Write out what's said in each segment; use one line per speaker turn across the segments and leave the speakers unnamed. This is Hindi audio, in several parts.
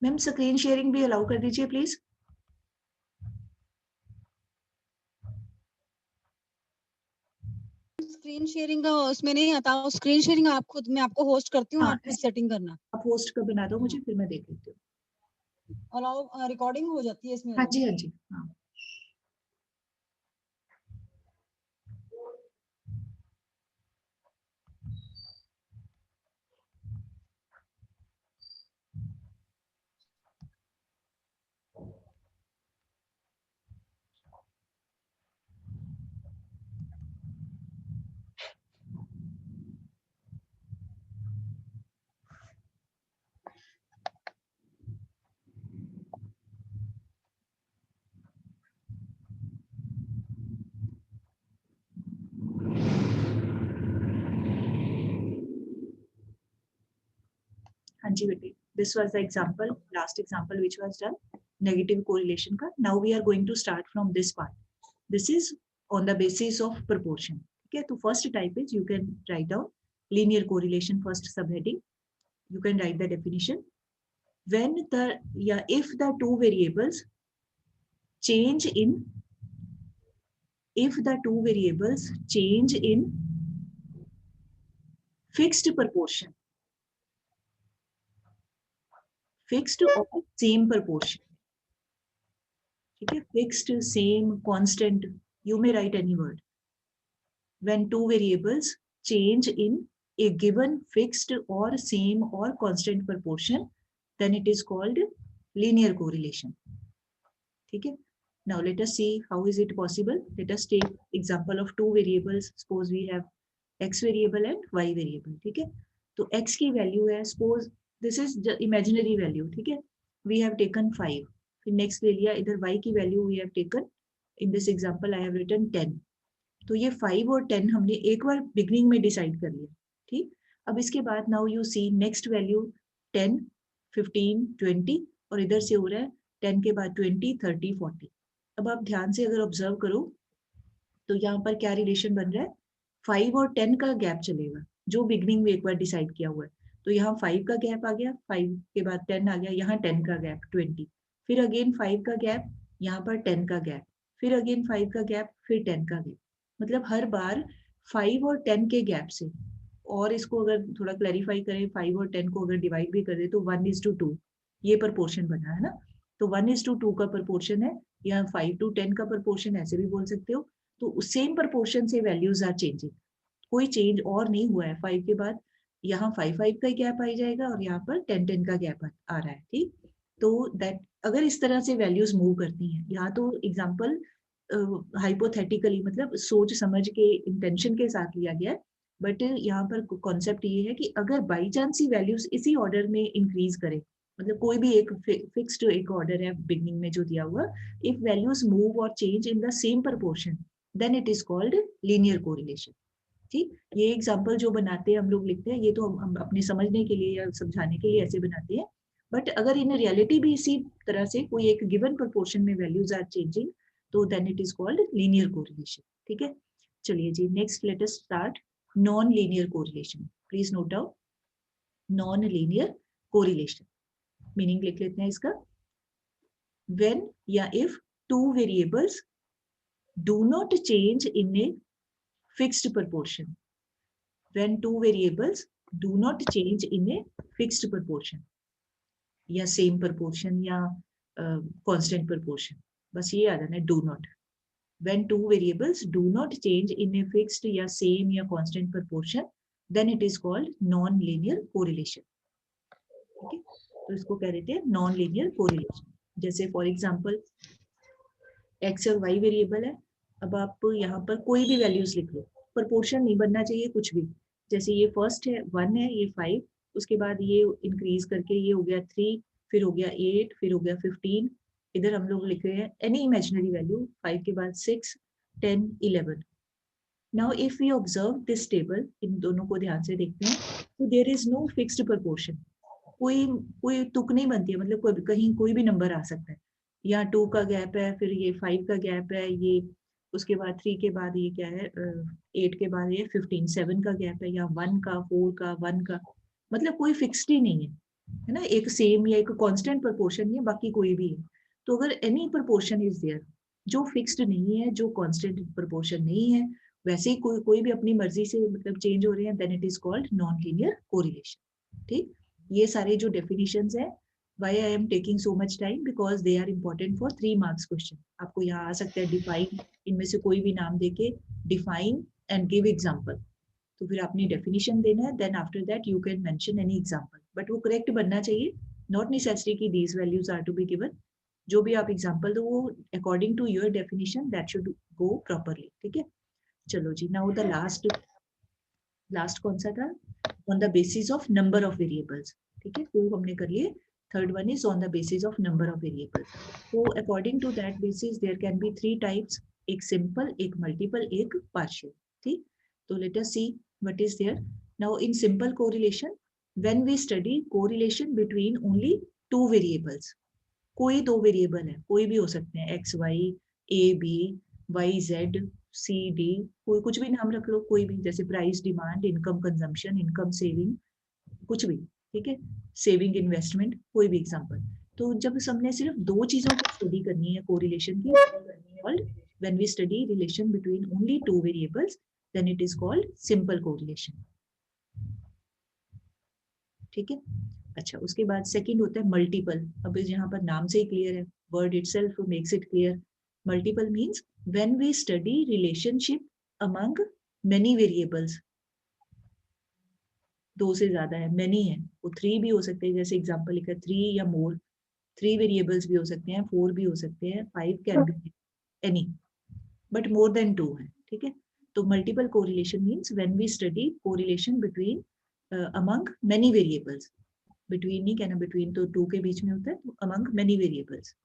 मैम स्क्रीन शेयरिंग भी अलाउ कर दीजिए प्लीज।
स्क्रीन शेयरिंग का उसमें नहीं आता, स्क्रीन शेयरिंग आप खुद, मैं आपको होस्ट करती हूँ,
हाँ,
आप खुद सेटिंग करना।
आप होस्ट का बना दो मुझे, फिर मैं देख लेती हूँ।
अलाउ रिकॉर्डिंग हो जाती है इसमें?
हाँ जी, हाँ जी, हाँ। हाँ जी बेटी, this was the example, last example which was done, negative correlation का. Now we are going to start from this part. This is on the basis of proportion. Okay, तो first type is you can write down linear correlation, first subheading. You can write the definition. When the if the two variables change in, if the two variables change in fixed proportion, fixed or same proportion. ठीक है, fixed, same, constant, you may write any word. When two variables change in a given fixed or same or constant proportion, then it is called linear correlation. ठीक है, now let us see how is it possible. Let us take example of two variables. Suppose we have x variable and y variable. ठीक है, तो x की वैल्यू है, suppose this is imaginary value. ठीक है, we have taken 5. फिर नेक्स्ट ले लिया, इधर y की value we have taken, in this example I have written 10. तो ये 5 और 10 हमने एक बार बिगनिंग में डिसाइड कर लिया. ठीक, अब इसके बाद now you see next value 10, 15, 20 और इधर से हो रहा है 10 के बाद 20, 30, 40. अब आप ध्यान से अगर ऑब्जर्व करो तो यहाँ पर क्या रिलेशन बन रहा है, 5 और 10 का गैप चलेगा जो बिगनिंग में एक बार डिसाइड किया हुआ है. तो यहाँ 5 का गैप आ गया, 5 के बाद 10 आ गया, यहाँ 10 का गैप 20, फिर अगेन 5 का गैप, यहाँ पर 10 का गैप, फिर अगेन 5 का गैप, फिर 10 का गैप. मतलब हर बार 5 और 10 के गैप से, और इसको अगर थोड़ा क्लैरिफाई करें, 5 और 10 को अगर डिवाइड भी कर दे तो 1:2 ये प्रपोर्शन बना है ना. तो 1:2 का प्रपोर्शन है, या 5 to 10 का प्रपोर्शन ऐसे भी बोल सकते हो. तो सेम प्रपोर्शन से वैल्यूज आर चेंजिंग, कोई चेंज और नहीं हुआ है. 5 के बाद यहाँ 5 का गैप आ जाएगा और यहाँ पर 10 का गैप आ रहा है. ठीक, तो दैट अगर इस तरह से वैल्यूज मूव करती हैं, यहाँ तो एग्जाम्पल हाइपोथेटिकली मतलब सोच समझ के इंटेंशन के साथ लिया गया है, बट यहाँ पर कॉन्सेप्ट ये है कि अगर बाई चांस ही वैल्यूज इसी ऑर्डर में इंक्रीज करे, मतलब कोई भी एक फिक्स्ड एक ऑर्डर है बिगनिंग में जो दिया हुआ, इफ वैल्यूज मूव और change in the same proportion, then it is called linear correlation. ठीक, ये एग्जांपल जो बनाते हैं हम लोग लिखते हैं, ये तो हम अपने समझने के लिए या समझाने के लिए ऐसे बनाते हैं, बट अगर इन रियलिटी भी इसी तरह से कोई एक गिवन प्रोपोर्शन में वैल्यूज आर चेंजिंग, तो then it is called linear correlation. ठीक है, चलिए जी next let us start non linear correlation. Please note down non linear correlation. Meaning लिख लेते हैं इसका. व्हेन या if two variables do not change in a fixed proportion. When two variables do not change in a fixed proportion, या same proportion या constant proportion, बस ये आ जाना है do not. When two variables do not change in a fixed या same या constant proportion, then it is called non-linear correlation. ठीक है, तो इसको कह देते हैं non-linear correlation. जैसे फॉर एग्जाम्पल x और y वेरिएबल है, अब आप यहाँ पर कोई भी वैल्यूज लिख लो, प्रोपोर्शन नहीं बनना चाहिए कुछ भी. जैसे ये फर्स्ट है 1 है, ये 5, उसके बाद ये इंक्रीज करके ये हो गया 3, फिर हो गया 8, फिर हो गया 15, इधर हम लोग लिख रहे हैं एनी इमेजिनरी वैल्यू, 5 के बाद 6, 10, 11. Now if we observe this table, इन दोनों को ध्यान से देखते हैं, तो there is no fixed proportion. कोई कोई तुक नहीं बनती है, मतलब कोई कहीं कोई भी नंबर आ सकता है. यहाँ 2 का गैप है, फिर ये 5 का गैप है, ये उसके बाद 3 के बाद ये क्या है 8 के बाद ये 15, 7 का गैप है, या 1 का, 4 का, 1 का, मतलब कोई फिक्स्ड ही नहीं है. है ना, एक सेम या एक कांस्टेंट प्रोपोर्शन या बाकी कोई भी है। तो अगर एनी प्रोपोर्शन इज देयर जो फिक्स्ड नहीं है, जो कांस्टेंट प्रोपोर्शन नहीं है, वैसे ही कोई भी अपनी मर्जी से मतलब चेंज हो रहे हैं, then it is called non linear correlation. ठीक, ये सारे जो डेफिनेशंस है, why I am taking so much time, because they are important for 3 marks question. आपको यहाँ आ सकता है डिफाइन, इनमें से कोई भी नाम देके डिफाइन एंड गिव एग्जांपल, तो फिर आपने डेफिनेशन देना है, then after that you can mention any example, but वो करेक्ट बनना चाहिए, नॉट नेसेसरी कि these values are to be given. जो भी आप एग्जांपल दो वो according to your definition that should go properly. ठीक है, चलो जी, नाउ द लास्ट कौन सा था, on the basis of number of variables. ठीक है, तो हमने कर लिए, third one is on the basis of number of variables. तो according to that basis there can be 3 types, एक सिंपल, एक मल्टीपल, एक पार्शियल। ठीक, तो let us see what is there. Now in simple correlation, when we study correlation between only 2 variables, कोई 2 वेरिएबल है, कोई भी हो सकते हैं, X Y, A B, Y Z, C D, कोई कुछ भी नाम रख लो, कोई भी, जैसे price, demand, income consumption, income saving, कुछ भी। ठीक है, सेविंग, इन्वेस्टमेंट, कोई भी एग्जांपल। तो जब हमने सिर्फ 2 चीजों की स्टडी करनी है कोरिलेशन की, called when we study relation between only 2 variables, then it is called simple correlation. ठीक है, अच्छा, उसके बाद सेकंड होता है मल्टीपल। अब यहाँ पर नाम से ही क्लियर है, word itself makes it clear. Multiple means when we study relationship among many variables, 2 से ज्यादा है, मेनी है, वो 3 भी हो सकते हैं, जैसे एग्जांपल लिखा 3 या मोर, 3 वेरिएबल्स भी हो सकते हैं, 4 भी हो सकते हैं, 5 can be any, but more than 2 है। ठीक है, तो multiple correlation means when we study correlation between among many variables, between नहीं कहना, बिटवीन तो 2 के बीच में होता है, तो अमंग मेनी वेरिएबल्स,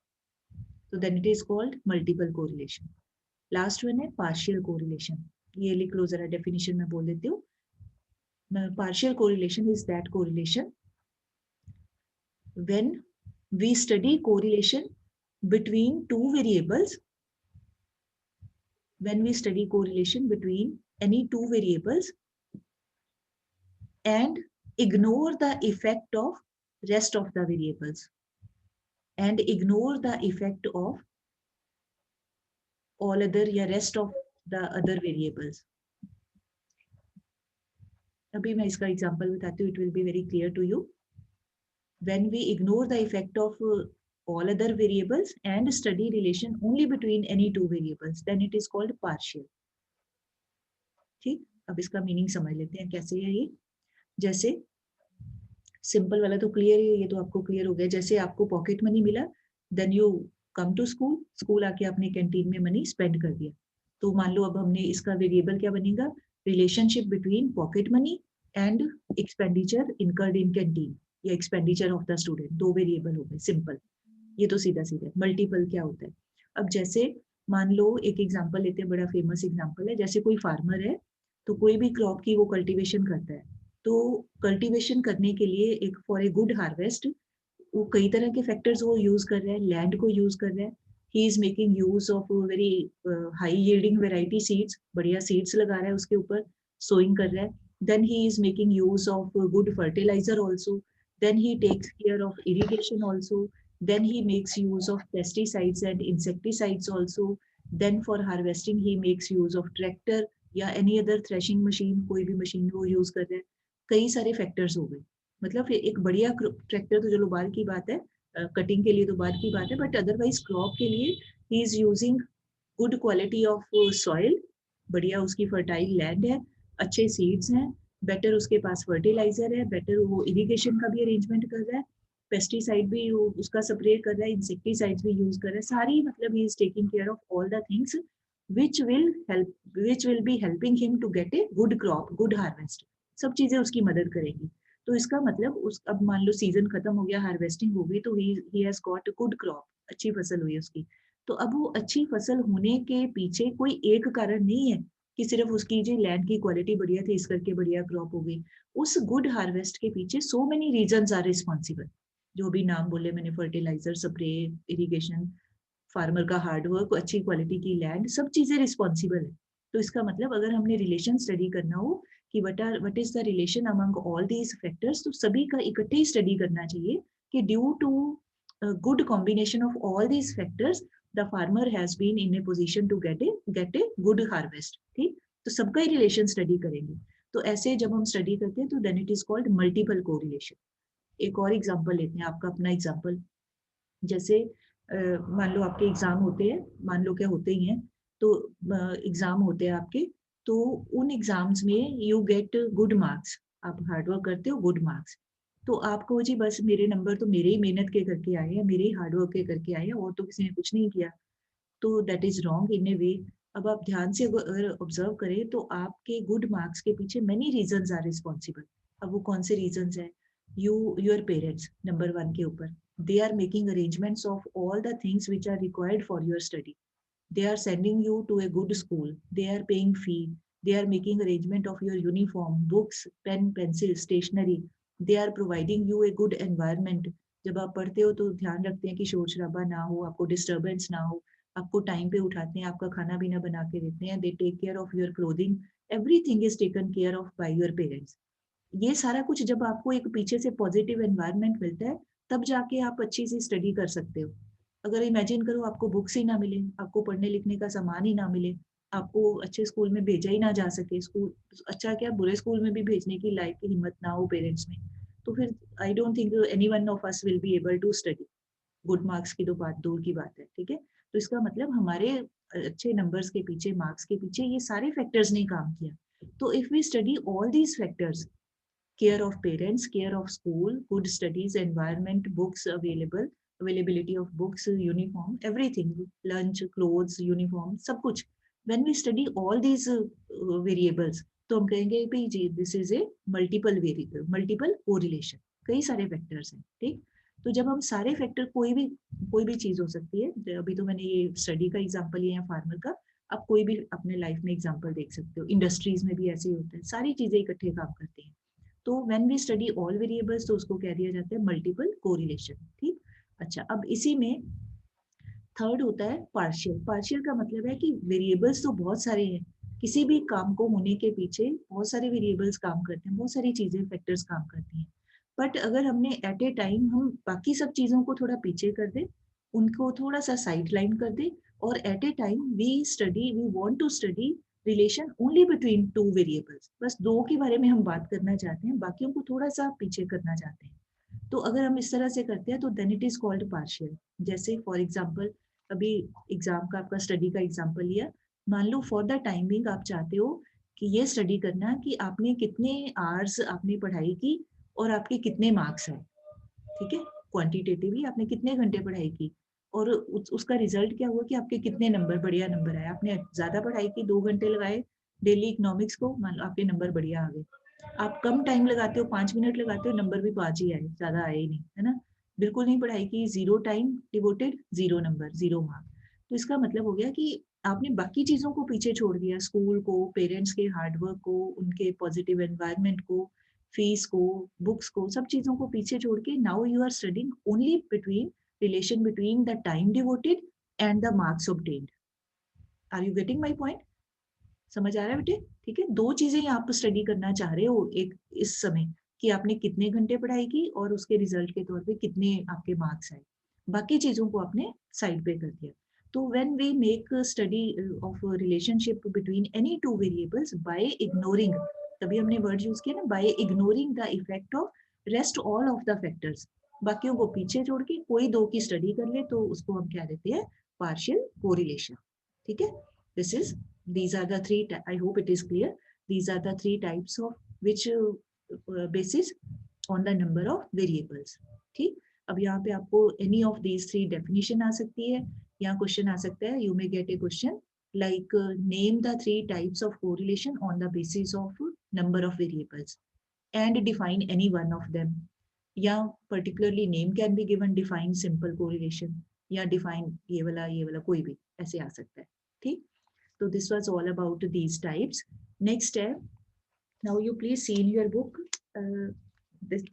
तो then it is called multiple correlation. Last one है पार्शियल कोरिलेशन, ये लिख लो जरा, डेफिनेशन में बोल देती हूँ। Partial correlation is that correlation when we study correlation between 2 variables, when we study correlation between any 2 variables and ignore the effect of rest of the variables, and ignore the effect of all other या rest of the other variables. अभी मैं इसका एग्जांपल बताती हूँ, it will be very clear to you. When we ignore the effect of all other variables and study relation only between any 2 variables, then it is called partial. ठीक, अब इसका मीनिंग समझ लेते हैं कैसे है ये। जैसे सिंपल वाला तो क्लियर है, ये तो आपको क्लियर हो गया। जैसे आपको पॉकेट मनी मिला, then you come to school, school आके आपने कैंटीन में मनी स्पेंड कर दिया, तो मान लो अब हमने इसका वेरिएबल क्या बनेगा, relationship between pocket money and expenditure incurred in canteen या expenditure of the student, 2 variable हो गए सिंपल। ये तो सीधा सीधा। मल्टीपल क्या होता है, अब जैसे मान लो एक एग्जांपल लेते हैं, बड़ा फेमस एग्जांपल है, जैसे कोई फार्मर है, तो कोई भी क्रॉप की वो कल्टीवेशन करता है, तो कल्टीवेशन करने के लिए एक फॉर ए गुड हार्वेस्ट वो कई तरह के फैक्टर्स वो यूज कर रहा है, लैंड को यूज कर रहा है, he is making use of very high yielding variety seeds, बढ़िया सीड्स लगा रहा है उसके ऊपर, सोइंग कर रहा है, then he is making use of good fertiliser also, then he takes care of irrigation also, then he makes use of pesticides and insecticides also, then for harvesting he makes use of tractor या any other threshing machine, कोई भी मशीन वो यूज कर रहे हैं, कई सारे फैक्टर्स हो गए। मतलब एक बढ़िया ट्रैक्टर तो चलो बाद की बात है, कटिंग के लिए तो बाद की बात है, बट अदरवाइज क्रॉप के लिए he is using good quality of soil, बढ़िया उसकी फर्टाइल लैंड है, अच्छे सीड्स हैं, बेटर उसके पास फर्टिलाइजर है, बेटर वो इरिगेशन का भी अरेंजमेंट कर रहा है, पेस्टिसाइड भी उसका स्प्रे कर रहा है, इंसेक्टिसाइड्स भी यूज कर रहा है, सारी मतलब he is taking care of all the things which will be helping him to get a good crop, good harvest, सब चीजें उसकी मदद करेंगी। तो इसका मतलब उस अब मान लो सीजन खत्म हो गया, हार्वेस्टिंग हो गई, तो he has got a good crop, अच्छी फसल हुई उसकी। तो अब वो अच्छी फसल होने के पीछे कोई एक कारण नहीं है कि सिर्फ उसकी जो लैंड की क्वालिटी बढ़िया थी इस करके बढ़िया क्रॉप हो गई। उस गुड हार्वेस्ट के पीछे so many reasons are responsible, जो भी नाम बोले मैंने, फर्टिलाइजर, स्प्रे, इरिगेशन, फार्मर का हार्डवर्क, अच्छी क्वालिटी की लैंड, सब चीजें रिस्पॉन्सिबल है। तो इसका मतलब अगर हमने रिलेशन स्टडी करना हो कि what is the relation among all these factors, तो सभी का इकट्ठे ही स्टडी करना चाहिए कि due to good combination of all these factors the farmer has been in a position to get a good harvest. ठीक, तो सबका ही रिलेशन स्टडी करेंगे। तो ऐसे जब हम स्टडी करते हैं तो then it is called multiple correlation. एक और एग्जांपल लेते हैं, आपका अपना एग्जांपल। जैसे मान लो आपके एग्जाम होते हैं, मान लो क्या होते ही हैं, तो एग्जाम होते हैं आपके, तो उन एग्जाम्स में यू गेट गुड मार्क्स, आप हार्डवर्क करते हो, गुड मार्क्स, तो आपको जी बस मेरे नंबर तो मेरे ही मेहनत के करके आए हैं, मेरे ही हार्डवर्क के करके आए हैं, और तो किसी ने कुछ नहीं किया, तो दैट इज रॉन्ग इन ए वे। अब आप ध्यान से अगर ऑब्जर्व करें तो आपके गुड मार्क्स के पीछे मेनी रीजंस आर रिस्पॉन्सिबल। अब वो कौन से रीजंस हैं? योर पेरेंट्स नंबर 1 के ऊपर, they are making arrangements of all the things which are required for your study. They are sending you to a good school, they are paying fee, they are making arrangement of your uniform, books, pen, pencil, stationery, they are providing you a good environment. जब आप पढ़ते हो तो ध्यान रखते हैं कि शोर शराबा ना हो, आपको डिस्टर्बेंस ना हो, आपको टाइम पे उठाते हैं, आपका खाना पीना बना के देते हैं, they take care of your clothing, everything is taken care of by your parents. ये सारा कुछ जब आपको एक पीछे से पॉजिटिव एनवायरनमेंट मिलता है, तब जाके आप अच्छी सी स्टडी कर सकते हो। अगर इमेजिन करो आपको बुक्स ही ना मिले, आपको पढ़ने लिखने का सामान ही ना मिले, आपको अच्छे स्कूल में भेजा ही ना जा सके, स्कूल अच्छा क्या बुरे स्कूल में भी भेजने की लायक की हिम्मत ना हो पेरेंट्स में, तो फिर I don't think any one of us will be able to study. Good marks की तो बात दूर की बात है, ठीक है। तो इसका मतलब हमारे अच्छे नंबर्स के पीछे, मार्क्स के पीछे ये सारे फैक्टर्स ने काम किया। तो if we study all these factors, care of parents, care of school, good studies, environment, books available, availability of books, uniform, everything, lunch, clothes, uniform, सब कुछ। When we study all these variables, तो हम कहेंगे भाई जी this is a multiple variable, multiple correlation, कई सारे फैक्टर्स हैं, ठीक। तो जब हम सारे फैक्टर, कोई भी चीज हो सकती है, अभी तो मैंने ये स्टडी का एग्जांपल लिया है फार्मर का, आप कोई भी अपने लाइफ में एग्जांपल देख सकते हो, इंडस्ट्रीज में भी ऐसे ही होता है, सारी चीजें इकट्ठे काम करती हैं। तो when we study all variables तो उसको कह दिया जाता है मल्टीपल कोरिलेशन, ठीक। अच्छा, अब इसी में थर्ड होता है पार्शियल। पार्शियल का मतलब है कि वेरिएबल्स तो बहुत सारे हैं, किसी भी काम को होने के पीछे बहुत सारे वेरिएबल्स काम करते हैं, बहुत सारी चीजें, फैक्टर्स काम करती हैं। बट अगर हमने एट ए टाइम हम बाकी सब चीजों को थोड़ा पीछे कर दे, उनको थोड़ा सा साइड लाइन कर दे, और at a time we want to study relation only between two variables, बस दो के बारे में हम बात करना चाहते हैं, बाकियों को थोड़ा सा पीछे करना चाहते हैं, तो अगर हम इस तरह से करते हैं तो then it is called partial. जैसे फॉर एग्जांपल, अभी एग्जाम का आपका स्टडी का एग्जांपल लिया, मान लो फॉर द टाइमिंग आप चाहते हो कि ये स्टडी करना कि आपने कितने आवर्स आपने पढ़ाई की और आपके कितने मार्क्स आए, ठीक है, क्वांटिटेटिवली आपने कितने घंटे पढ़ाई की और उसका रिजल्ट क्या हुआ कि आपके कितने नंबर, बढ़िया नंबर आए, आपने ज्यादा पढ़ाई की, 2 घंटे लगाए डेली इकोनॉमिक्स को, मान लो आपके नंबर बढ़िया आ गए। आप कम टाइम लगाते हो, 5 मिनट लगाते हो, नंबर भी 5 ही आए, ज्यादा आए ही नहीं, है ना। बिल्कुल नहीं पढ़ाई की, 0 टाइम डिवोटेड, 0 नंबर, 0 मार्क। तो इसका मतलब हो गया कि आपने बाकी चीजों को पीछे छोड़ दिया, स्कूल को, पेरेंट्स के हार्डवर्क को, उनके पॉजिटिव एनवायरनमेंट को, फीस को, बुक्स को, सब चीजों को पीछे छोड़ के now you are studying only between relation between the time devoted and the marks obtained. Are you getting my point? समझ आ रहा है बेटे? ठीक है, दो चीजें ही आप स्टडी करना चाह रहे हो एक इस समय, कि आपने कितने घंटे पढ़ाई की और उसके रिजल्ट के तौर पे कितने आपके मार्क्स आए, बाकी चीजों को आपने साइड पे कर दिया। तो when we make study of relationship between any two variables by ignoring, तभी हमने वर्ड यूज किया ना, by ignoring the effect of rest all of the factors, बाकियों को पीछे छोड़ के कोई दो की स्टडी कर ले तो उसको हम क्या देते हैं? पार्शियल कोरिलेशन, ठीक है। This is these are the three, I hope it is clear, these are the three types of which basis on the number of variables, ठीक। अब यहाँ पे आपको any of these three definition आ सकती है, यहाँ क्वेश्चन आ सकता है, you may get a question like name the three types of correlation on the basis of number of variables and define any one of them, या particularly name can be given, define simple correlation, या define ये वाला कोई भी ऐसे आ सकता है, ठीक। So this was all about these types. Next step, now you please see in your book,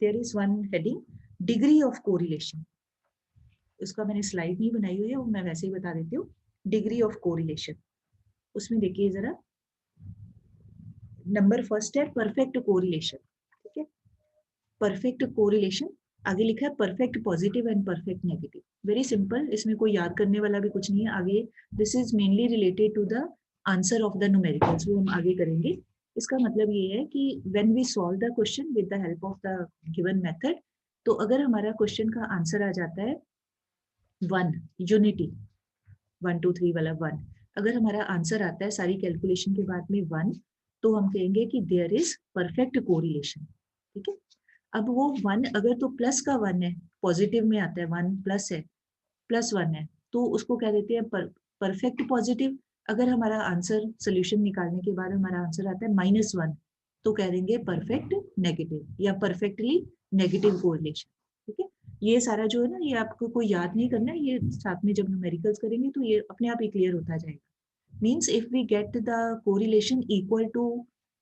there is one heading, degree of correlation. उसका मैंने स्लाइड नहीं बनाई हुई है, वो मैं वैसे ही बता देती हूँ। डिग्री ऑफ कोरिलेशन, उसमें देखिए जरा, नंबर फर्स्ट है परफेक्ट कोरिलेशन, ठीक है। परफेक्ट कोरिलेशन, आगे लिखा है perfect positive and perfect negative. Very simple, इसमें कोई याद करने वाला भी कुछ नहीं है। आगे this is mainly related to the answer of the numericals, वो हम आगे करेंगे। इसका मतलब ये है कि when we solve the question with the help of the given method, तो अगर हमारा क्वेश्चन का आंसर आ जाता है 1 यूनिटी, 1 2 3 वाला 1, अगर हमारा आंसर आता है सारी कैलकुलेशन के बाद में 1, तो हम कहेंगे कि देयर इज परफेक्ट कोरिलेशन, ठीक है। अब वो 1 अगर तो प्लस का 1 है, पॉजिटिव में आता है 1 प्लस है, प्लस 1 है, तो उसको कह देते हैं परफेक्ट पॉजिटिव। अगर हमारा आंसर सोल्यूशन निकालने के बाद हमारा आंसर आता है -1, तो कह देंगे परफेक्ट नेगेटिव या परफेक्टली नेगेटिव कोरिलेशन, ठीक है। ये सारा जो है ना, ये आपको कोई याद नहीं करना है, ये साथ में जब न्यूमेरिकल्स करेंगे तो ये अपने आप ही क्लियर होता जाएगा। Means if we get the correlation equal to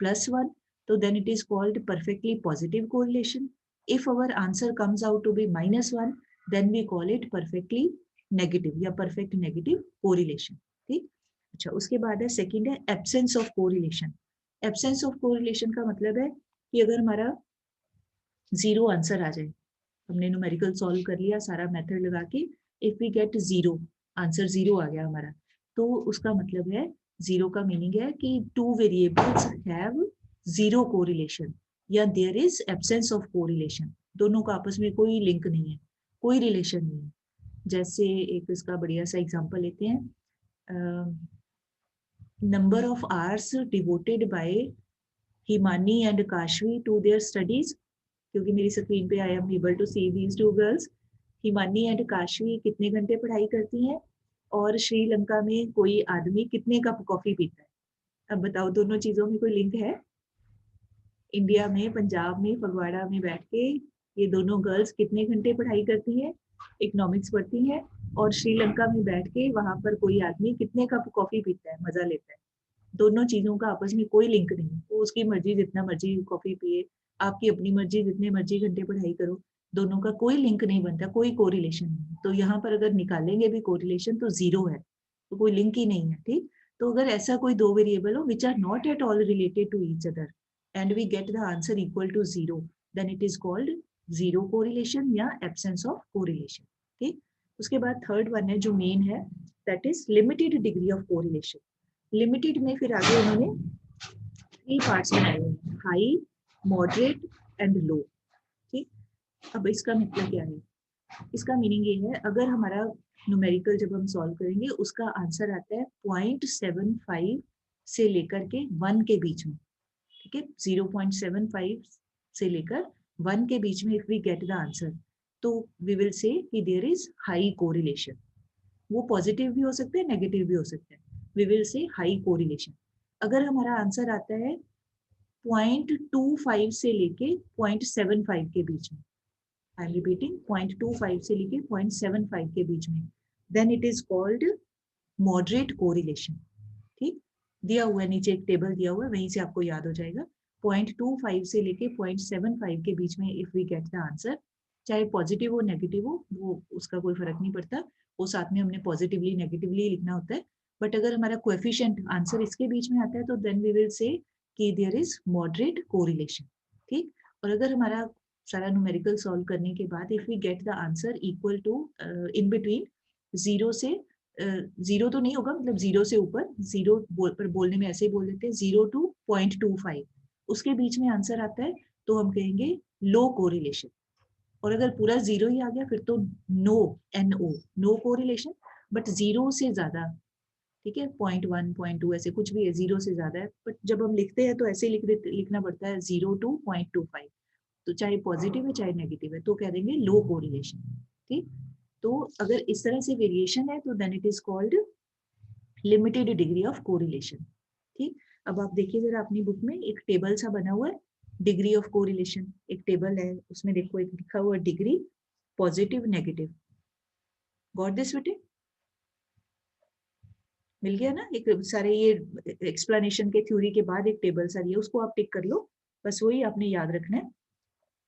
+1, so then it is called perfectly positive correlation. If our answer comes out to be -1, then we call it perfectly negative या perfect negative correlation, ठीक। अच्छा, उसके बाद है सेकंड है absence of correlation. Absence of correlation का मतलब है कि अगर हमारा 0 आंसर आ जाए, हमने न्यूमेरिकल सॉल्व कर लिया सारा मेथड लगा के, इफ वी गेट 0 आंसर, 0 आ गया हमारा, तो उसका मतलब है, 0 का मीनिंग है कि 2 वेरिएबल्स हैव 0 कोरिलेशन या there is absence of correlation, दोनों का आपस में कोई लिंक नहीं है, कोई रिलेशन नहीं है। जैसे एक इसका बढ़िया सा एग्जांपल लेते हैं, number of hours devoted by Himani and Kashvi to their studies, क्योंकि मेरी स्क्रीन पे I am able to see these two girls. Himani and Kashvi कितने घंटे पढ़ाई करती हैं, और श्रीलंका में कोई आदमी कितने कप कॉफी पीता है। अब बताओ, दोनों चीजों में कोई लिंक है? इंडिया में, पंजाब में, फगवाड़ा में बैठ के ये दोनों गर्ल्स कितने घंटे पढ़ाई करती हैं, इकोनॉमिक्स पढ़ती हैं, और श्रीलंका में बैठ के वहां पर कोई आदमी कितने कप कॉफी पीता है, मजा लेता है। दोनों चीजों का आपस में कोई लिंक नहीं है। वो उसकी मर्जी जितना मर्जी कॉफी पिए, आपकी अपनी मर्जी जितने मर्जी घंटे पढ़ाई करो, दोनों का कोई लिंक नहीं बनता, कोई कोरिलेशन नहीं। तो यहाँ पर अगर निकालेंगे भी कोरिलेशन तो 0 है, तो कोई लिंक ही नहीं है, ठीक। तो अगर ऐसा कोई दो वेरिएबल हो which are not at all related to each other and we get the answer equal to 0, then it is called 0 correlation या एब्सेंस ऑफ कोरिलेशन, ठीक। उसके बाद थर्ड वन है जो मेन है, that is limited degree of correlation. Limited में फिर आगे उन्होंने 3 पार्ट्स बनाए हुए हैं, हाई, मॉडरेट एंड लो, ठीक। अब इसका मतलब क्या है? इसका मीनिंग ये है, अगर हमारा न्यूमेरिकल जब हम सॉल्व करेंगे उसका आंसर आता है 0.75 से लेकर के 1 के बीच में, ठीक है। 0.75 से लेकर 1 के बीच में if we get the answer, तो वी विल से कि देयर इज हाई कोरिलेशन। वो पॉजिटिव भी हो सकते हैं, नेगेटिव भी हो सकते हैं, we will say high correlation. अगर हमारा आंसर आता है 0.25 से लेके 0.75 के बीच में, आई एम रिपीटिंग, 0.25 से लेके 0.75 के बीच में, then it is called moderate correlation, ठीक। दिया हुआ है नीचे, एक टेबल दिया हुआ है, वहीं से आपको याद हो जाएगा। 0.25 से लेके 0.75 के बीच में if we get the answer, चाहे पॉजिटिव हो नेगेटिव हो, वो उसका कोई फर्क नहीं पड़ता, वो साथ में हमने पॉजिटिवली नेगेटिवली लिखना होता है। बट अगर हमारा कोएफिशिएंट आंसर इसके बीच में आता है, तो देन वी विल से कि देयर इज मॉडरेट कोरिलेशन, ठीक। और अगर हमारा सारा न्यूमेरिकल सॉल्व करने के बाद if we get the answer equal to in between 0 से 0 तो नहीं होगा, मतलब 0 से ऊपर, 0 पर बोलने में ऐसे ही बोल देते हैं, 0 टू 0.25, उसके बीच में आंसर आता है तो हम कहेंगे लो कोरिलेशन। और अगर पूरा 0 ही आ गया फिर तो नो, नो कोरिलेशन। बट 0 से ज्यादा, ठीक है, 0.1 0.2 ऐसे कुछ भी है, 0 से ज्यादा है, बट जब हम लिखते हैं तो ऐसे ही लिखना पड़ता है 0 टू 0.25, तो चाहे पॉजिटिव है चाहे नेगेटिव है, तो कह देंगे लो कोरिलेशन, ठीक। तो अगर इस तरह से वेरिएशन है तो then it is called limited degree of correlation, ठीक। अब आप देखिए जरा अपनी बुक में एक टेबल सा बना हुआ है, डिग्री ऑफ कोरिलेशन, एक टेबल है, उसमें देखो एक लिखा हुआ degree, positive, negative. Got this बेटे? मिल गया ना? एक सारे ये एक्सप्लेनेशन के थ्योरी के बाद एक टेबल सा दिया, उसको आप टिक कर लो, बस वही आपने याद रखना है।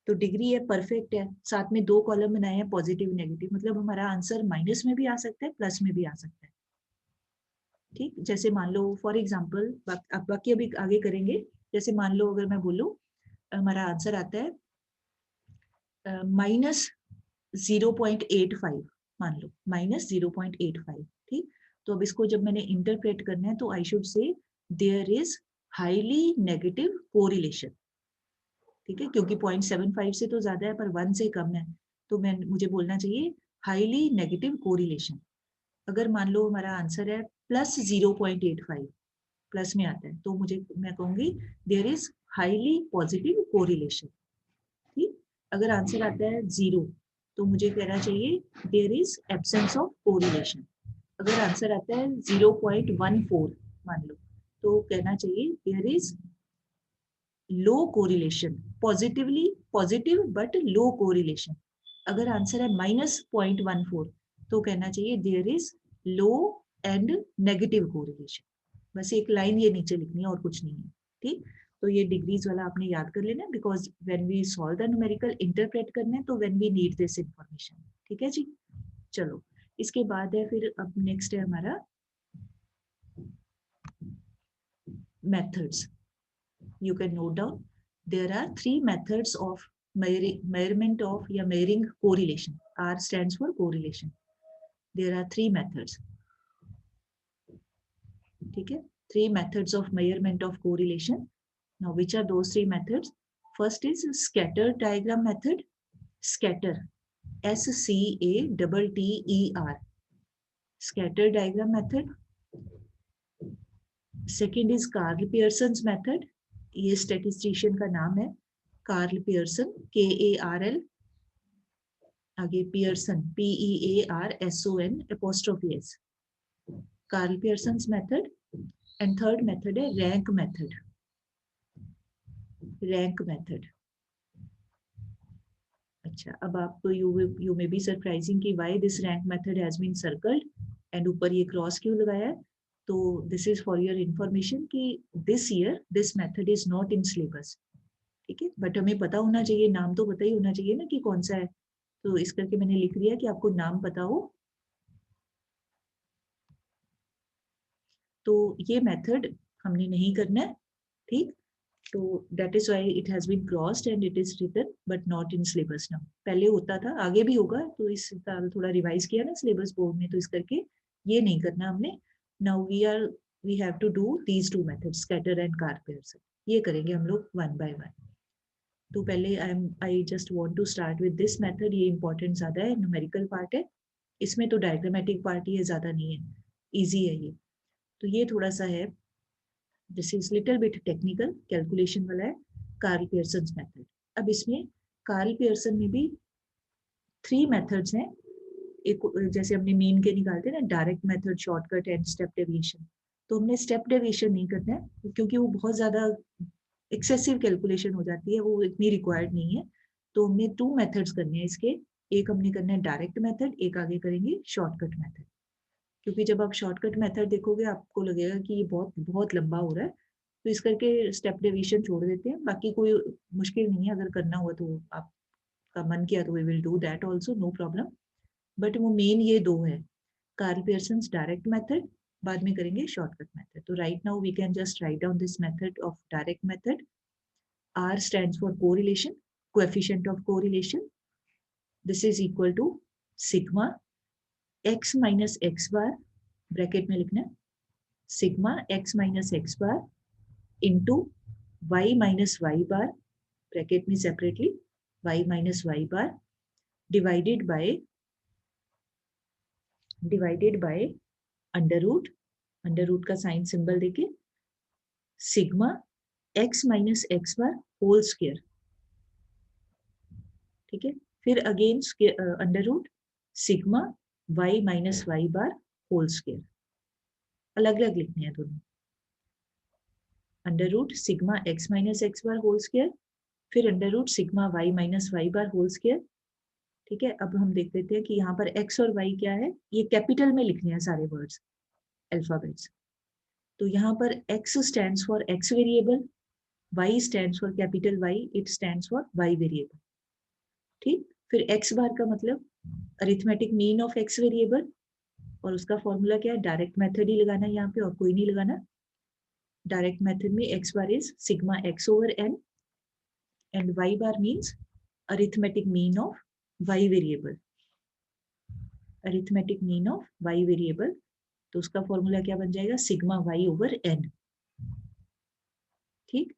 तो डिग्री है, परफेक्ट है, साथ में 2 कॉलम बनाए हैं पॉजिटिव नेगेटिव, मतलब हमारा आंसर माइनस में भी आ सकता है, प्लस में भी आ सकता है, ठीक। जैसे मान लो फॉर एग्जांपल, बाकी अभी आगे करेंगे, जैसे मान लो अगर मैं बोलूं हमारा आंसर आता है -0.85, मान लो -0.85, ठीक। तो अब इसको जब मैंने इंटरप्रेट करना है तो I should say there is highly negative correlation, ठीक है, क्योंकि 0.75 से तो ज्यादा है पर 1 से कम है, तो मुझे बोलना चाहिए हाईली नेगेटिव कोरिलेशन। अगर मान लो हमारा आंसर है +0.85, प्लस में आता है, तो मैं कहूंगी there is highly positive correlation, ठीक। अगर आंसर आता है 0, तो मुझे कहना चाहिए there is absence of correlation. अगर आंसर आता है 0.14 मान लो, तो कहना चाहिए there is low correlation, positive but low correlation. अगर आंसर है -0.14, तो कहना चाहिए there is low and negative correlation. बस एक लाइन ये नीचे लिखनी है और कुछ नहीं है, ठीक। तो ये डिग्रीज वाला आपने याद कर लेना, because when we solve the numerical interpret करने तो when we need this information, ठीक है जी। चलो इसके बाद है फिर अब नेक्स्ट है हमारा methods. You can note down there are 3 methods of measurement of या measuring correlation. R stands for correlation. There are 3 methods. ठीक है, 3 methods of measurement of correlation. Now which are those 3 methods? First is scatter diagram method. Scatter, SCATTER. Scatter diagram method. Second is Carl Pearson's method. ये स्टैटिस्टिशियन का नाम है, कार्ल पियर्सन, KARL, आगे Pearson, PEARSON', Karl Pearson's method. And third method है रैंक मेथड। Rank method. अच्छा, अब आपको यू मे बी सरप्राइजिंग कि why this rank method has been circled and ऊपर ये क्रॉस क्यों लगाया है। तो this is for your information कि this year this method is not in syllabus, ठीक है, बट हमें पता होना चाहिए, नाम तो पता ही होना चाहिए ना कि कौन सा है, तो इस करके मैंने लिख दिया कि आपको नाम पता हो। तो ये मेथड हमने नहीं करना है, ठीक। तो that is why it has been crossed and it is written but not in syllabus now. पहले होता था, आगे भी होगा, तो इस साल थोड़ा रिवाइज किया ना सिलेबस बोर्ड में, तो इस करके ये नहीं करना हमने। Now we have to do these 2 methods, scatter and Karl Pearson. ये करेंगे हम लोग 1 बाय 1। तो पहले I just want to start with this method. ये इंपॉर्टेंट ज्यादा है, न्यूमेरिकल पार्ट है, इसमें तो डायग्रामेटिक पार्ट ही है, ज्यादा नहीं है, इजी है ये। तो ये थोड़ा सा है, this is little bit technical, calculation वाला है, कार्ल पियर्सन मेथड। अब इसमें कार्ल पियर्सन में भी 3 मेथड्स हैं। एक जैसे हमने मीन के निकालते हैं ना, direct method, shortcut and step deviation. तो हमने स्टेप डेविएशन नहीं करना है क्योंकि वो बहुत ज्यादा एक्सेसिव कैलकुलेशन हो जाती है, वो इतनी रिक्वायर्ड नहीं है। तो हमने 2 मेथड्स करने हैं इसके, एक हमने करना है डायरेक्ट मेथड, एक आगे करेंगे शॉर्टकट मेथड। क्योंकि जब आप शॉर्टकट मेथड देखोगे आपको लगेगा कि ये बहुत बहुत लंबा हो रहा है, तो इस करके स्टेप डेविएशन छोड़ देते हैं। बाकी कोई मुश्किल नहीं है, अगर करना हुआ तो आपका मन किया तो we will do that also, no problem. But वो मेन ये 2 है, कार्ल पियर्सन्स डायरेक्ट मेथड, बाद में करेंगे शॉर्टकट मेथड। तो right now we can just write down this method of direct method. R stands for correlation, coefficient of correlation. This is equal to sigma x minus x bar, bracket में लिखना है, sigma x minus x bar into y minus y bar, bracket में separately y minus y bar, divided by under root का साइन सिंबल देके sigma x minus x bar whole square, ठीक है। फिर again under root sigma y minus y bar whole square, अलग अलग लिखने हैं दोनों। Under root sigma x minus x bar whole square, फिर under root sigma y minus y bar whole square, ठीक है। अब हम देख लेते हैं कि यहाँ पर x और y क्या है, ये कैपिटल में लिखने हैं सारे वर्ड्स, अल्फाबेट्स। तो यहाँ पर x stands for x variable, y stands for capital Y, it stands for y variable, ठीक। फिर x बार का मतलब arithmetic mean of x variable, और उसका फॉर्मूला क्या है, डायरेक्ट मेथड ही लगाना है यहाँ पे और कोई नहीं लगाना। डायरेक्ट मेथड में x bar is sigma x over n and y bar means arithmetic mean of y variable. Arithmetic mean of y variable, तो उसका फॉर्मूला क्या बन जाएगा, सिग्मा y over n. ठीक,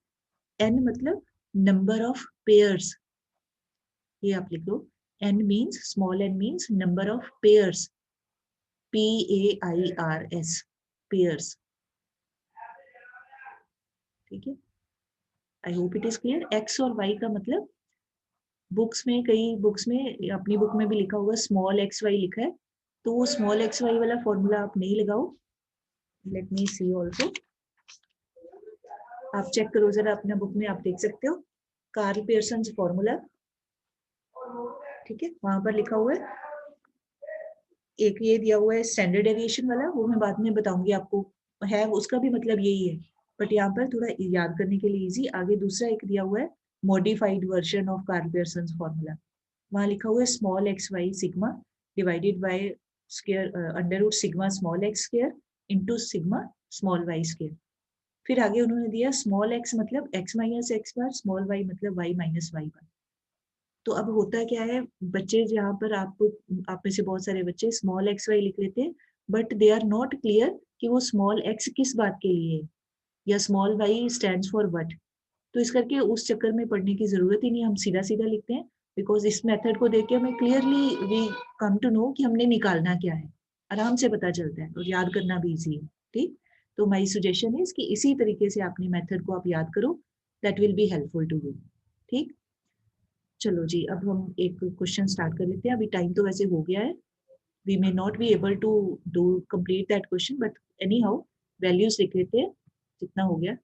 n मतलब नंबर ऑफ पेयर्स, ये आप लिख लो. n means small n means number of pairs, PAIRS, pairs. ठीक है, I hope it is clear. x और y का मतलब बुक्स में, कई बुक्स में, अपनी बुक में भी लिखा होगा स्मॉल एक्स वाई लिखा है, तो वो स्मॉल एक्स वाई वाला फॉर्मूला आप नहीं लगाओ. लेट मी सी ऑल्सो, आप चेक करो जरा अपने बुक में, आप देख सकते हो कार्ल पियर्सन फॉर्मूला. ठीक है, वहां पर लिखा हुआ है. एक ये दिया हुआ है स्टैंडर्ड डेविएशन वाला, वो मैं बाद में बताऊंगी आपको, है उसका भी मतलब यही है, बट यहाँ पर थोड़ा याद करने के लिए इजी. आगे दूसरा एक दिया हुआ है modified version of Karl Pearson formula. वहां लिखा हुआ है small x y sigma divided by square under root sigma small x square into sigma small y square. फिर आगे उन्होंने दिया स्मॉल एक्स मतलब x minus x bar, small y मतलब वाई माइनस वाई बार. तो अब होता क्या है, बच्चे जहाँ पर आप में से बहुत सारे बच्चे स्मॉल एक्स वाई लिख लेते हैं, but they are not clear कि वो स्मॉल एक्स किस बात के लिए है, या small y stands for what. तो इस करके उस चक्कर में पढ़ने की जरूरत ही नहीं, हम सीधा सीधा लिखते हैं. बिकॉज इस मेथड को देख के हमें clearly we come to know कि हमने निकालना क्या है, आराम से पता चलता है और याद करना भी इजी है. ठीक, तो माई सजेशन इज कि इसी तरीके से अपनी मेथड को आप याद करो, that will be helpful to you. ठीक, चलो जी, अब हम एक क्वेश्चन स्टार्ट कर लेते हैं. अभी टाइम तो वैसे हो गया है, we may not be able to do complete that question, but anyhow values लिख लेते हैं जितना हो गया.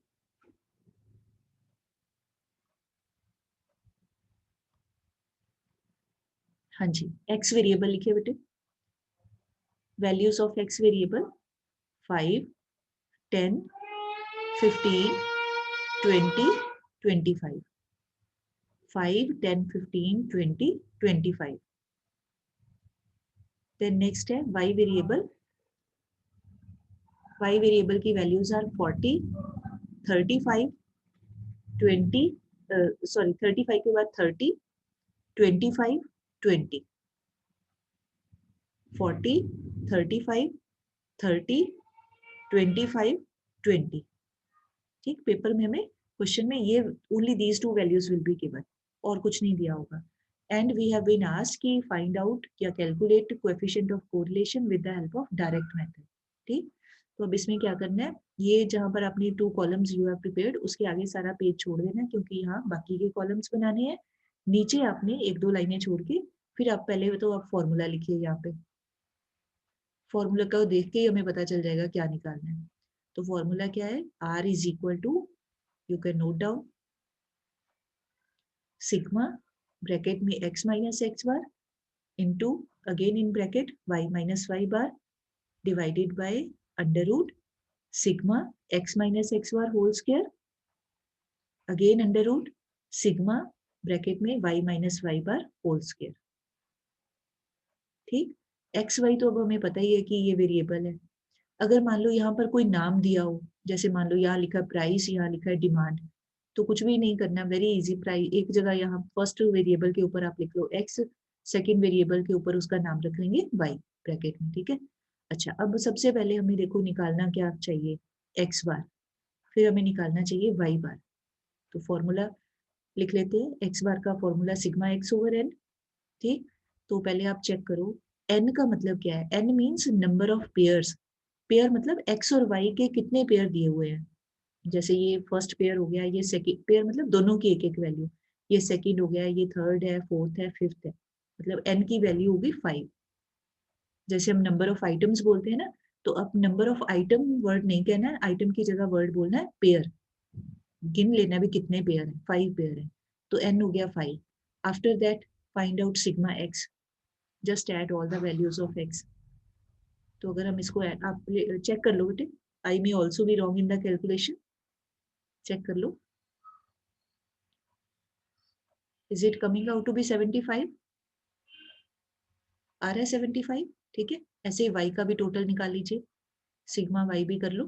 हाँ जी, एक्स वेरिएबल लिखिए बेटे. Values of x variable 5, 10, 15, 20, 25. 5, 10, 15, 20, 25. Then next है y वेरिएबल. y वेरिएबल की वैल्यूज आर 40, 35, 20, सॉरी 35 के बाद 30, 25, 20. 40, 35, 30, 25, 20. ठीक, पेपर में हमें क्वेश्चन में ये only these two values will be given, और कुछ नहीं दिया होगा. And we have been asked कि फाइंड आउट या calculate coefficient of correlation with the help of direct method. ठीक, तो अब इसमें क्या करना है, ये जहां पर आपने 2 कॉलम्स यू हैव प्रिपेयर्ड, उसके आगे सारा पेज छोड़ देना है, क्योंकि यहाँ बाकी के कॉलम्स बनाने हैं. नीचे आपने 1-2 लाइनें छोड़ के फिर आप पहले तो आप फॉर्मूला लिखिए. यहाँ पे फॉर्मूला को देख के ही हमें पता चल जाएगा क्या निकालना है. तो फॉर्मूला क्या है, R is equal to, you can note down, sigma bracket में x minus x bar into again in bracket y minus y bar divided by under root sigma x minus x bar whole square again under root sigma bracket में y minus y bar whole square. ठीक, x y तो अब हमें पता ही है कि ये वेरिएबल है. अगर मान लो यहाँ पर कोई नाम दिया हो, जैसे मान लो यहाँ लिखा है प्राइस, यहाँ लिखा है डिमांड, तो कुछ भी नहीं करना, वेरी इजी. प्राइस एक जगह यहाँ फर्स्ट वेरिएबल के ऊपर आप लिख लो x, सेकंड वेरिएबल के ऊपर उसका नाम रख लेंगे y ब्रैकेट में. ठीक है, अच्छा अब सबसे पहले हमें देखो निकालना क्या चाहिए, x बार, फिर हमें निकालना चाहिए y बार. तो फॉर्मूला लिख लेते हैं. x बार का formula sigma x over n. ठीक, तो पहले आप चेक करो n का मतलब क्या है. n means number of pairs. Pair मतलब x और y के कितने पेयर दिए हुए हैं. जैसे ये फर्स्ट पेयर हो गया, ये सेकंड पेयर मतलब दोनों की एक एक वैल्यू, ये सेकंड हो गया, ये थर्ड है, फोर्थ है, फिफ्थ है, मतलब n की वैल्यू होगी 5. जैसे हम नंबर ऑफ आइटम्स बोलते हैं ना, तो अब नंबर ऑफ आइटम वर्ड नहीं कहना है, आइटम की जगह वर्ड बोलना है पेयर. गिन लेना भी कितने पेयर है, 5 पेयर है, तो n हो गया 5. After that find out sigma x, just add all the values of x. तो अगर हम इसको आप चेक कर लो बेटे, I may also be wrong in the calculation, check कर लो. Is it coming out to be 75? आ रहा है 75. ठीक है, ऐसे ही y का भी टोटल निकाल लीजिए, सिग्मा y भी कर लो.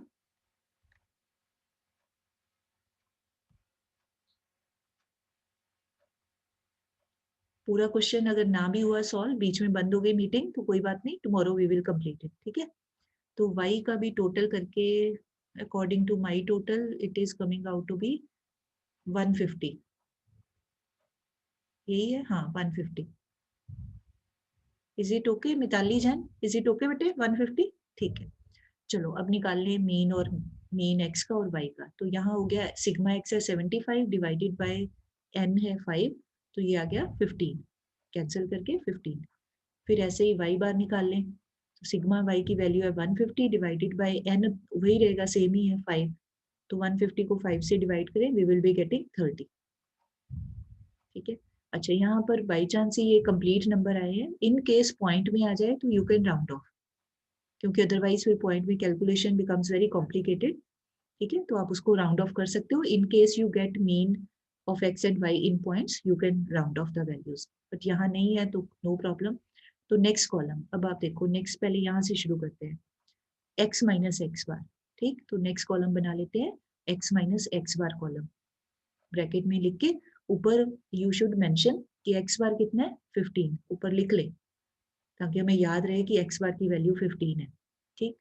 पूरा क्वेश्चन अगर ना भी हुआ सॉल्व, बीच में बंद हो गई मीटिंग, तो कोई बात नहीं, tomorrow we will complete it, ठीक है। तो y का भी टोटल करके according to my total it is coming out to be 150, यही है, हाँ 150। इज इट ओके मिताली जान, इज इट ओके बेटे 150, ठीक है। चलो अब निकाल लें मीन और मीन x का और y का। तो यहाँ हो गया सिग्मा x है 75 डिवाइडेड बाय n है 5, तो ये आ गया 15, कैंसिल करके 15। फिर ऐसे ही y बार निकाल लें, तो सिग्मा y की वैल्यू है 150 डिवाइडेड बाय n, वही रहेगा सेम ही है 5, तो 150 को 5 से डिवाइड करें, वी विल बी गेटिंग 30, ठीक है। अच्छा यहाँ पर बाई चांस ये कंप्लीट नंबर आए हैं, इन केस पॉइंट में आ जाए तो यू कैन राउंड ऑफ, क्योंकि अदरवाइज फिर पॉइंट में कैलकुलेशन बिकम्स वेरी कॉम्प्लिकेटेड, ठीक है। तो आप उसको राउंड ऑफ कर सकते हो, in case you get mean of x and y in points, you can round off the values, but यहाँ नहीं है तो नो प्रॉब्लम। तो नेक्स्ट कॉलम, अब आप देखो नेक्स्ट, पहले यहाँ से शुरू करते हैं, x माइनस एक्स बार, ठीक। तो नेक्स्ट कॉलम बना लेते हैं x माइनस एक्स बार कॉलम, ब्रैकेट में लिख के ऊपर यू शुड मेंशन कि x बार कितना है 15, ऊपर लिख ले ताकि हमें याद रहे कि x बार की वैल्यू 15 है, ठीक।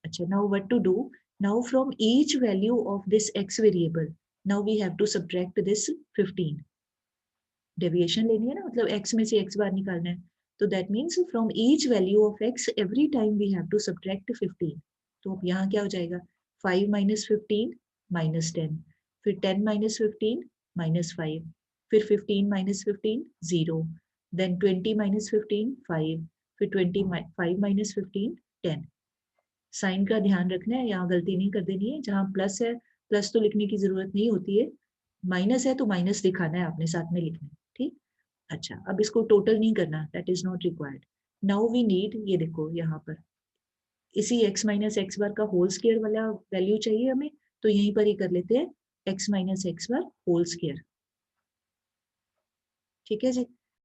अच्छा now what to do, now from each value of this x variable, now we have to subtract this 15, deviation लेनी है ना, मतलब x में से x बार निकालना है, तो that means from each value of x every time we have to subtract 15। तो अब यहाँ क्या हो जाएगा, 5 minus 15 minus 10, फिर 10 minus 15 minus 5, फिर 15 minus 15 0, then 20 minus 15 5, फिर 25 minus 15 10। साइन का ध्यान रखना है, यहाँ गलती नहीं कर देनी है, जहाँ प्लस है प्लस तो लिखने की जरूरत नहीं होती है, माइनस है तो माइनस दिखाना है आपने, साथ में लिखना है, ठीक। अच्छा अब इसको टोटल नहीं करना, that is not required. Now we need, ये देखो यहाँ पर इसी x माइनस एक्स बार का होल स्क्वायर वाला वैल्यू चाहिए हमें, तो यहीं पर ही कर लेते हैं x minus x bar whole square, ठीक है जी।